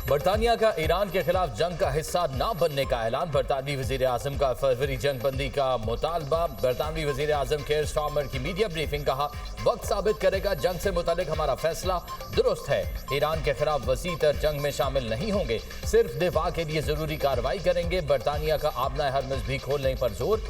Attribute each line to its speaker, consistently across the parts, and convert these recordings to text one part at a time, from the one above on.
Speaker 1: बरतानिया का ईरान के खिलाफ जंग का हिस्सा न बनने का ऐलान। बरतानवी वजीर आजम का फरवरी जंग बंदी का मुतालबा। बरतानवी वजीर आजम केयर स्टारमर की मीडिया ब्रीफिंग। कहा, वक्त साबित करेगा जंग से मुतालिक हमारा फैसला दुरुस्त है। ईरान के खिलाफ वसी तर जंग में शामिल नहीं होंगे, सिर्फ दिफा के लिए जरूरी कार्रवाई करेंगे। बरतानिया का आबना हरमुज भी खोलने पर जोर।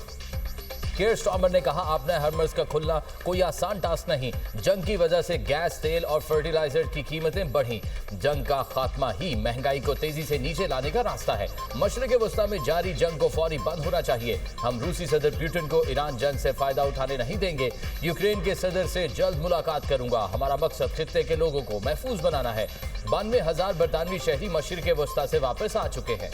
Speaker 1: केयर स्टारमर ने कहा, आबना हरमुज का खुलना कोई आसान टास्क नहीं। जंग की वजह से गैस, तेल और फर्टिलाइजर की कीमतें बढ़ी। जंग का खात्मा ही महंगाई को तेजी से नीचे लाने का रास्ता है। मशरिक वस्ता में जारी जंग को फौरी बंद होना चाहिए। हम रूसी सदर पुतिन को ईरान जंग से फायदा उठाने नहीं देंगे। यूक्रेन के सदर से जल्द मुलाकात करूंगा। हमारा मकसद खित्ते के लोगों को महफूज बनाना है। 92,000 बरतानवी शहरी मशरिक वस्ता से वापस आ चुके हैं।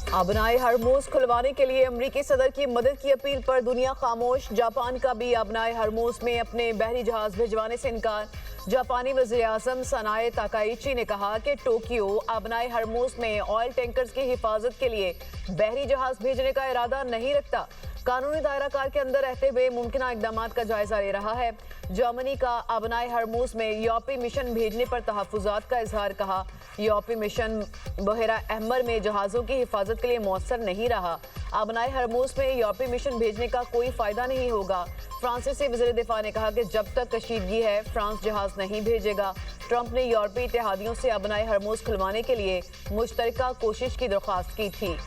Speaker 2: आबनाए हरमुज खुलवाने के लिए अमरीकी सदर की मदद की अपील पर दुनिया खामोश। जापान का भी आबनाए हरमुज में अपने बहरी जहाज भिजवाने से इनकार। जापानी वज़ीर आज़म सनाए ताकाइची ने कहा कि टोक्यो आबनाए हरमुज में ऑयल टैंकर्स की हिफाजत के लिए बहरी जहाज भेजने का इरादा नहीं रखता। कानूनी दायरा कार के अंदर रहते हुए मुमकिन इकदामात का जायजा ले रहा है। जर्मनी का आबनाए हरमुज में यूरोपीय मिशन भेजने पर तहफ़्फ़ुज़ात का इजहार। कहा, यूरोपीय मिशन बहरा अहमर में जहाज़ों की हिफाजत के लिए मौसर नहीं रहा। आबनाए हरमुज में यूरोपीय मिशन भेजने का कोई फ़ायदा नहीं होगा। फ्रांसीसी वज़ीर दिफा ने कहा कि जब तक कशीदगी है फ्रांस जहाज़ नहीं भेजेगा। ट्रंप ने यूरोपीय इत्तेहादियों से आबनाए हरमुज खुलवाने के लिए मुश्तरका कोशिश की दरख्वास्त की थी।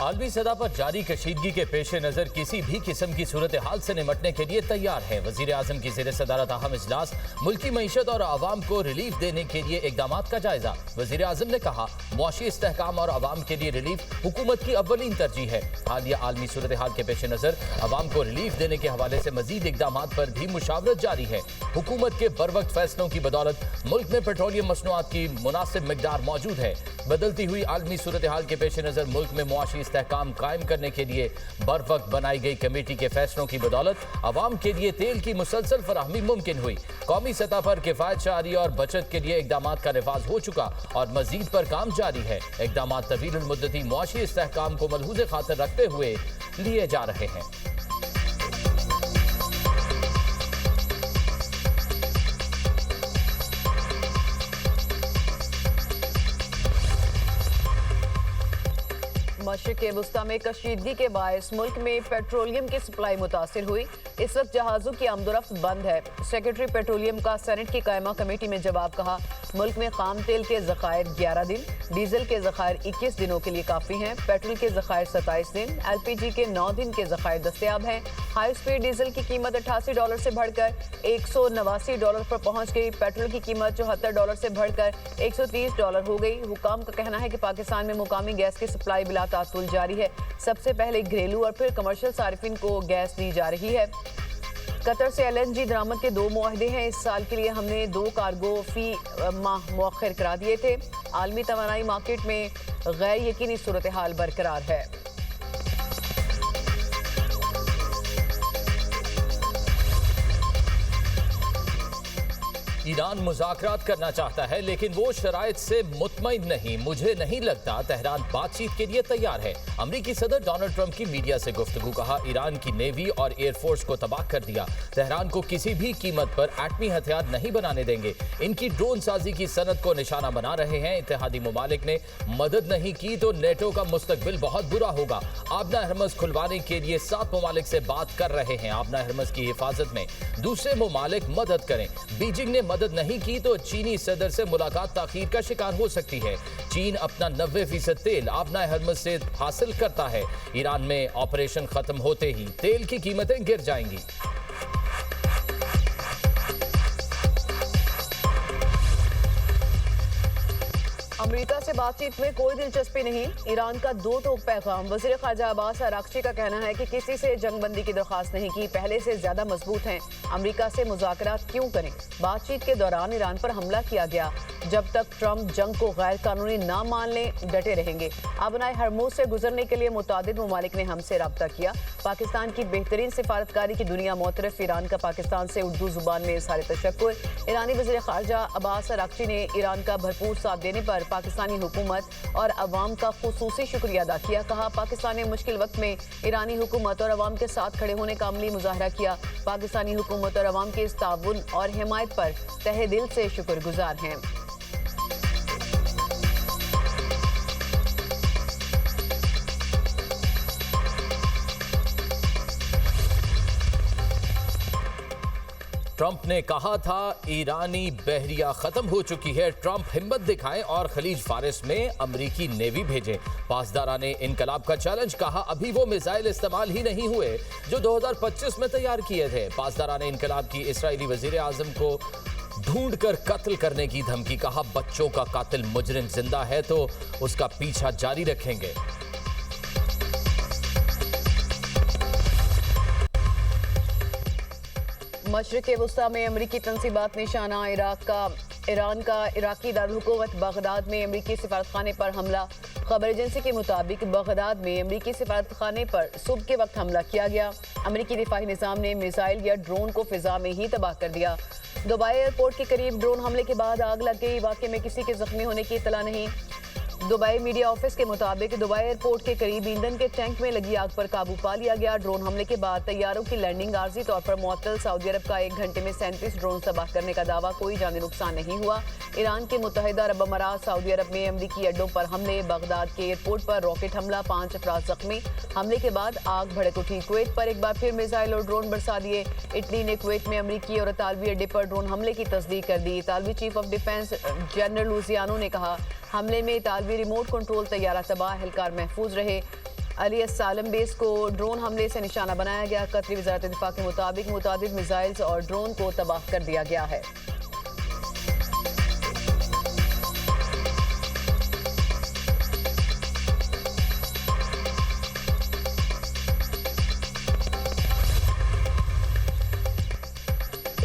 Speaker 1: आलमी सतह पर जारी कशीदगी के पेश नज़र किसी भी किस्म की सूरत हाल से निमटने के लिए तैयार है। वज़ीर आज़म की ज़ेर सदारत अहम इजलास। मुल्की मईशत और आवाम को रिलीफ देने के लिए इकदामात का जायजा। वज़ीर आज़म ने कहा, मुआशी इस्तेहकाम और आवाम के लिए रिलीफ हुकूमत की अव्वलीन तरजीह है। हालिया आलमी सूरत हाल के पेश नज़र आवाम को रिलीफ देने के हवाले से मजीद इकदामात पर भी मुशावरत जारी है। हुकूमत के बरवक्त फैसलों की बदौलत मुल्क में पेट्रोलियम मसनूआत की मुनासिब मिकदार मौजूद है। बदलती हुई आलमी सूरत हाल के पेश नज़र मुल्क में मुआशी इस्तेहकाम कायम करने के लिए बर वक्त बनाई गई कमेटी के फैसलों की बदौलत आवाम के लिए तेल की मुसलसल फराहमी मुमकिन हुई। कौमी सतह पर किफायत शारी और बचत के लिए इकदामात का नफाज हो चुका और मजीद पर काम जारी है। इकदामात तवील मुद्दती मुआशी इस्तेहकाम को मलहूज़े खातिर रखते हुए लिए जा रहे हैं।
Speaker 2: मशरिक़ वस्ता में कशीदगी के बायस मुल्क में पेट्रोलियम की सप्लाई मुतासिर हुई। इस वक्त जहाज़ों की आमदोरफ्त बंद है। सेक्रेटरी पेट्रोलियम का सेनेट की कायमा कमेटी में जवाब। कहा, मुल्क में खाम तेल के ज़खायर 11 दिन, डीजल के ज़खायर 21 दिनों के लिए काफ़ी हैं। पेट्रोल के ज़खायर 27 दिन, LPG के 9 दिन के ज़खायर दस्तयाब हैं। हाई स्पीड डीजल की कीमत $88 से बढ़कर $189 पर पहुँच गई। पेट्रोल की कीमत $74 से बढ़कर $130 हो गई। हुकाम का कहना है कि पाकिस्तान में मुकामी गैस की सप्लाई बिला तातुल जारी है। सबसे पहले घरेलू और फिर कमर्शियल सारिफिन को गैस दी जा रही है। कतर से LNG दरामद के 2 मुआहदे हैं। इस साल के लिए हमने 2 कार्गो फी माह मौखर करा दिए थे। आलमी तवानाई मार्केट में गैर यकीनी सूरत हाल बरकरार है।
Speaker 1: ईरान मुज़ाकरात करना चाहता है लेकिन वो शराइत से मुतमईन नहीं। मुझे नहीं लगता तेहरान बातचीत के लिए तैयार है। अमरीकी सदर डोनाल्ड ट्रंप की मीडिया से गुफ्तगू। कहा, ईरान की नेवी और एयरफोर्स को तबाह कर दिया। तेहरान को किसी भी कीमत पर एटमी हथियार नहीं बनाने देंगे। इनकी ड्रोन साजी की सनत को निशाना बना रहे हैं। इत्तेहादी ममालिक ने मदद नहीं की तो नेटो का मुस्तकबिल बहुत बुरा होगा। आबना हरमुज खुलवाने के लिए 7 ममालिक से बात कर रहे हैं। आबना हरमुज की हिफाजत में दूसरे ममालिक मदद करें। बीजिंग ने मदद नहीं की तो चीनी सदर से मुलाकात ताखीर का शिकार हो सकती है। चीन अपना 90% तेल आबना हरमुज से हासिल करता है। ईरान में ऑपरेशन खत्म होते ही तेल की कीमतें गिर जाएंगी।
Speaker 2: अमेरिका से बातचीत में कोई दिलचस्पी नहीं, ईरान का दो टोक पैगाम। वज़ीर ख़ारजा अब्बास अराग़ची का कहना है कि किसी से जंगबंदी की दरख्वास्त नहीं की, पहले से ज्यादा मजबूत हैं। अमेरिका से मुज़ाकरात क्यों करें? बातचीत के दौरान ईरान पर हमला किया गया। जब तक ट्रंप जंग को गैर कानूनी ना मान लें, डटे रहेंगे। आबनाए हरमुज़ से गुजरने के लिए मुतादिद ममालिक ने हमसे रब्ता किया। पाकिस्तान की बेहतरीन सिफारतकारी की दुनिया मोतरफ। ईरान का पाकिस्तान से उर्दू जुबान में इज़हार तशक्कुर। ईरानी वज़ीर ख़ारजा अब्बास अराग़ची ने ईरान का भरपूर साथ देने पर पाकिस्तानी हुकूमत और अवाम का खुसूसी शुक्रिया अदा किया। कहा, पाकिस्तान ने मुश्किल वक्त में ईरानी हुकूमत और अवाम के साथ खड़े होने का अमली मुजाहरा किया। पाकिस्तानी हुकूमत और अवाम के इस ताउन और हिमायत पर तहे दिल से शुक्रगुजार हैं।
Speaker 1: ट्रंप ने कहा था ईरानी बहरिया खत्म हो चुकी है। ट्रंप हिम्मत दिखाएं और खलीज फारिस में अमरीकी नेवी भेजें। पासदारा ने इनकलाब का चैलेंज। कहा, अभी वो मिसाइल इस्तेमाल ही नहीं हुए जो 2025 में तैयार किए थे। पासदारा ने इनकलाब की इस्राएली वजीर आजम को ढूंढ कर कत्ल करने की धमकी। कहा, बच्चों का कातिल मुजरिम जिंदा है तो उसका पीछा जारी रखेंगे।
Speaker 2: मशरिक़ वस्ता में अमरीकी तंसीबात निशाना। ईरान का इराकी दारुल-हुकूमत बगदाद में अमरीकी सिफारतखाने पर हमला। खबर एजेंसी के मुताबिक बगदाद में अमरीकी सिफारतखाने पर सुबह के वक्त हमला किया गया। अमरीकी दिफाई निज़ाम ने मिसाइल या ड्रोन को फिजा में ही तबाह कर दिया। दुबई एयरपोर्ट के करीब ड्रोन हमले के बाद आग लग गई। वाक़े में किसी के जख्मी होने की इतला नहीं। दुबई मीडिया ऑफिस के मुताबिक दुबई एयरपोर्ट के करीब ईंधन के टैंक में लगी आग पर काबू पा लिया गया। ड्रोन हमले के बाद तैयारों की लैंडिंग आर्जी तौर पर मुअत्तल। सऊदी अरब का 1 घंटे में 37 ड्रोन तबाह करने का दावा। कोई जानी नुकसान नहीं हुआ। ईरान के मुत्तहिदा अरब अमारात सऊदी अरब में अमरीकी अड्डों पर हमले। बगदाद के एयरपोर्ट पर रॉकेट हमला, 5 अफराद जख्मी। हमले के बाद आग भड़क उठी। कुवैत पर एक बार फिर मिसाइल और ड्रोन बरसा दिए। इटली ने कुवैत में अमरीकी और इतालवी अड्डे पर ड्रोन हमले की तस्दीक कर दी। इतालवी चीफ ऑफ डिफेंस जनरल लुजियानो ने कहा, हमले में इतालवी रिमोट कंट्रोल तैयारा तबाह, एहलकार महफूज रहे। अली सालम बेस को ड्रोन हमले से निशाना बनाया गया। कतरी वजारत दिफा के मुताबिक मुतादिद मिसाइल्स और ड्रोन को तबाह कर दिया गया है।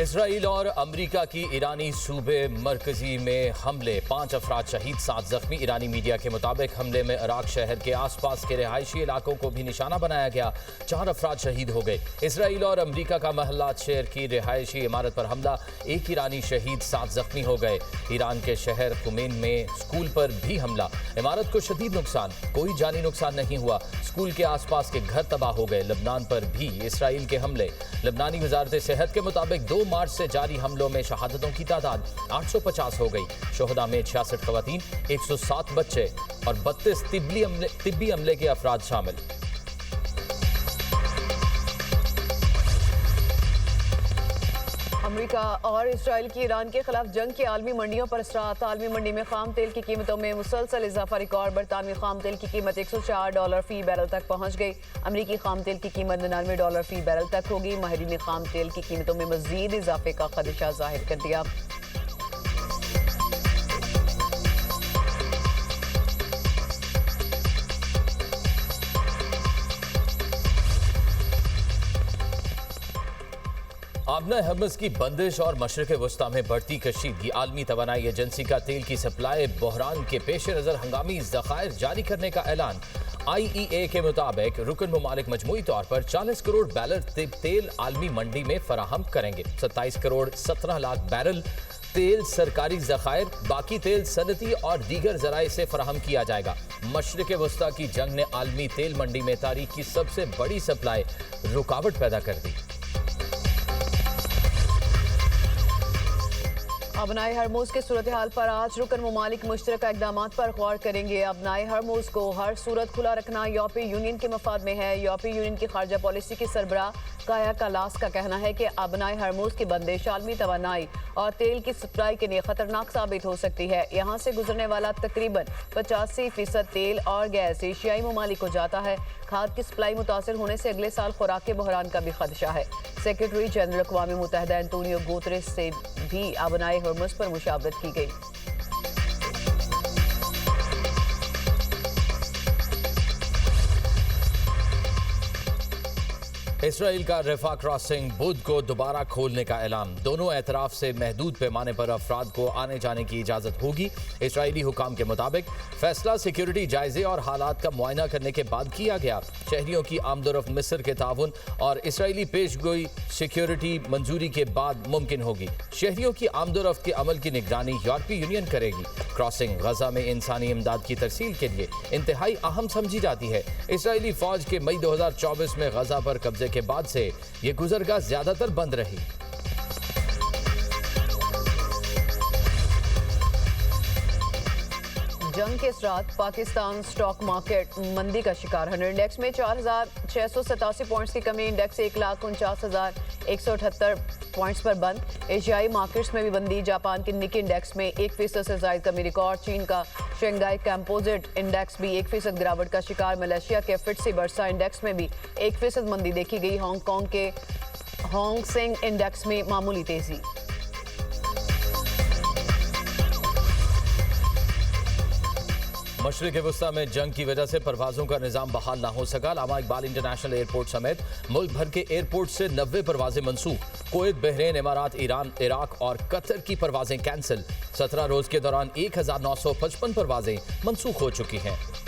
Speaker 1: इसराइल और अमेरिका की ईरानी सूबे मरकजी में हमले, 5 अफराद शहीद, 7 जख्मी। ईरानी मीडिया के मुताबिक हमले में इराक शहर के आसपास के रिहायशी इलाकों को भी निशाना बनाया गया। 4 अफराद शहीद हो गए। इसराइल और अमेरिका का महल्लात शहर की रिहायशी इमारत पर हमला, 1 ईरानी शहीद, 7 जख्मी हो गए। ईरान के शहर खुमैन में स्कूल पर भी हमला, इमारत को शदीद नुकसान, कोई जानी नुकसान नहीं हुआ। स्कूल के आसपास के घर तबाह हो गए। लबनान पर भी इसराइल के हमले। लबनानी वजारत सेहत के मुताबिक 2 मार्च से जारी हमलों में शहादतों की तादाद 850 हो गई। शोहदा में 66 खवातीन, 107 बच्चे और 32 तिब्बी अमले के अफराद शामिल।
Speaker 2: अमेरिका और इसराइल की ईरान के खिलाफ जंग की आलमी मंडियों पर असरात। आलमी मंडी में खाम तेल की कीमतों में मुसलसल इजाफा रिकॉर्ड। बरतानवी खाम तेल की कीमत $104 फी बैरल तक पहुंच गई। अमेरिकी खाम तेल की कीमत $99 फी बैरल तक होगी। माहिरीन ने खाम तेल की कीमतों में मजीद इजाफे का खदशा जाहिर कर दिया।
Speaker 1: आबना हरमुज़ की बंदिश और मशरिक़ वस्ता में बढ़ती कशीदगी। आलमी तवानाई एजेंसी का तेल की सप्लाई बहरान के पेश नज़र हंगामी ज़खायर जारी करने का ऐलान। IEA के मुताबिक रुकन ममालिक मजमूई तौर पर 40 करोड़ बैरल तेल आलमी मंडी में फराहम करेंगे। 27 करोड़ 17 लाख बैरल तेल सरकारी ज़खायर, बाकी तेल सनती और दीगर ज़राए से फराहम किया जाएगा। मशरिक़ वस्ता की जंग ने आलमी तेल मंडी में तारीख की सबसे बड़ी सप्लाई रुकावट पैदा कर दी।
Speaker 2: अबनाए हरमुज़ के सूरत हाल पर आज रुकन ममालिक मुश्तरका इक़दामात पर गौर करेंगे। अबनाए हरमुज़ को हर सूरत खुला रखना यूरोपीय यूनियन के मफाद में है। यूरोपीय यूनियन की खारजा पॉलिसी के सरबराह काया कालास का कहना है कि अबनाए हरमुज़ की बंदिश आलमी तवानाई और तेल की सप्लाई के लिए खतरनाक साबित हो सकती है। यहाँ से गुजरने वाला तकरीबन 85% तेल और गैस एशियाई ममालिक को जाता है। खाद की सप्लाई मुतासर होने से अगले साल खुराक के बहरान का भी खदशा है। सेक्रेटरी जनरल अक़वाम मुत्तहिदा एंटोनियो गुतेरेस से भी अबनाए हरमुज़ पर मुशावरत की गई।
Speaker 1: इसराइल का रफा क्रॉसिंग बुध को दोबारा खोलने का ऐलान। दोनों एतराफ से महदूद पैमाने पर अफराद को आने जाने की इजाजत होगी। इसराइली हुकाम के मुताबिक फैसला सिक्योरिटी जायजे और हालात का मुआयना करने के बाद किया गया। शहरियों की आमदोरफ्त मिस्र के ताउन और इसराइली पेशगोई सिक्योरिटी मंजूरी के बाद मुमकिन होगी। शहरियों की आमदोरफ्त के अमल की निगरानी यूरोपीय यूनियन करेगी। क्रॉसिंग गजा में इंसानी इमदाद की तरसील के लिए इंतहाई अहम समझी जाती है। इसराइली फौज के मई 2024 में गजा पर कब्जे के बाद से ये गुजरगाह ज्यादातर बंद रही।
Speaker 2: जंग के साथ पाकिस्तान स्टॉक मार्केट मंदी का शिकार। 100 इंडेक्स में 4,687 पॉइंट्स की कमी। इंडेक्स 1,49,178 पॉइंट्स पर बंद। एशियाई मार्केट्स में भी मंदी। जापान के निकी इंडेक्स में 1% से ज्यादा कमी रिकॉर्ड। चीन का शंघाई कंपोजिट इंडेक्स भी 1% गिरावट का शिकार। मलेशिया के फिटसी बर्सा इंडेक्स में भी 1% मंदी देखी गई। हांगकांग के हांग सेंग इंडेक्स में मामूली तेजी।
Speaker 1: मशरिक़ वस्ता में जंग की वजह से परवाजों का निजाम बहाल ना हो सका। अल्लामा इकबाल इंटरनेशनल एयरपोर्ट समेत मुल्क भर के एयरपोर्ट से 90 परवाजें मनसूख। कुवैत, बहरीन, इमारात, ईरान, इराक और कतर की परवाजें कैंसिल। 17 रोज के दौरान 1955 परवाजें मनसूख हो चुकी हैं।